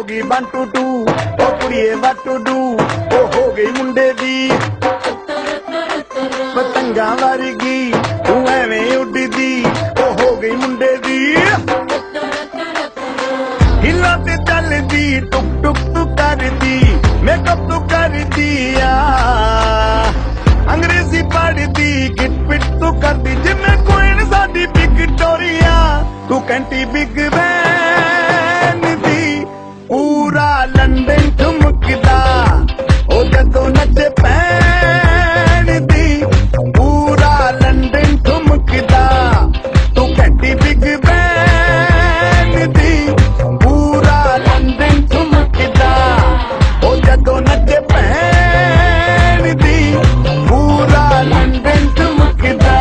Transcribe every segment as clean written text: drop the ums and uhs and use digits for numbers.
ਗਈ 1 2 2 ਉਹ ਕੁੜੀਏ what to do ਉਹ ਹੋ ਗਈ ਮੁੰਡੇ ਦੀ ਪਤੰਗਾਂ ਵਰਗੀ ਤੂੰ ਐਵੇਂ ਉੱਡਦੀ ਉਹ ਹੋ ਗਈ ਮੁੰਡੇ ਦੀ ਹਿੱਲਾ ਤੇ ਚੱਲਦੀ ਟੁਕ ਟੁਕ ਤੂੰ ਕਰਦੀ ਮੇਕਅਪ ਤੂੰ ਕਰਦੀ ਆ ਅੰਗਰੇਜ਼ੀ ਪੜ੍ਹਦੀ ਗਿਟ ਪਿਟ ਤੂੰ ਕਰਦੀ ਜਿਵੇਂ ਕੁਈਨ ਸਾਡੀ ਵਿਕਟੋਰੀਆ ਤੂੰ ਕੈਂਟੀ ਬਿਗ ਵੈਨ ਦੀ ਪੂਰਾ ਲੰਡਨ ਠੁਮਕਦਾ ਉਹ ਜਦੋਂ ਨੱਚੇ ਪੈਣ ਦੀ ਪੂਰਾ ਲੰਡਨ ਠੁਮਕਦਾ ਤੂੰ ਕੈਂਟੀ ਬਿਗ ਵੈਨ ਦੀ ਪੂਰਾ ਲੰਡਨ ਠੁਮਕਦਾ ਉਹ ਜਦੋਂ ਨੱਚੇ ਪੈਣ ਦੀ ਪੂਰਾ ਲੰਡਨ ਠੁਮਕਦਾ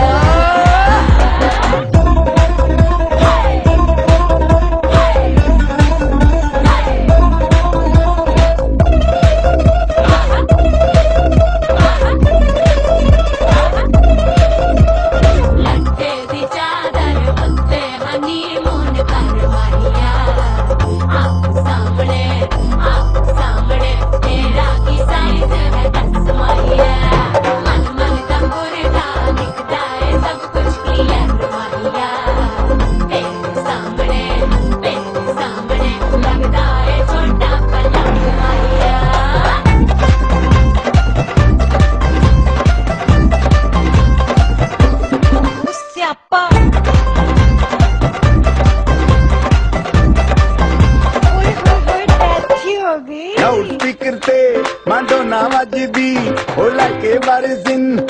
ਲਾਊਡ ਸਪੀਕਰ ਤੇ ਮਾਡੋਨਾ ਵੱਜਦੀ ਉਹ ਲਾਕੇ ਵਾਰਿਜ਼ਨ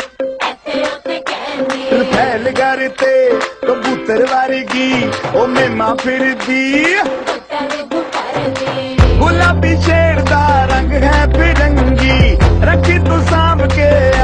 ਫੈਲ ਘਰ ਤੇ ਕਬੂਤਰ ਵਰਗੀ ਉਹ ਮੇਮਾ ਫਿਰਦੀ ਗੁਲਾਬੀ ਸ਼ੇਰ ਦਾ ਰੰਗ ਹੈ ਫਿਰੰਗੀ ਰੱਖੀ ਤੂੰ ਸਾਂਭ ਕੇ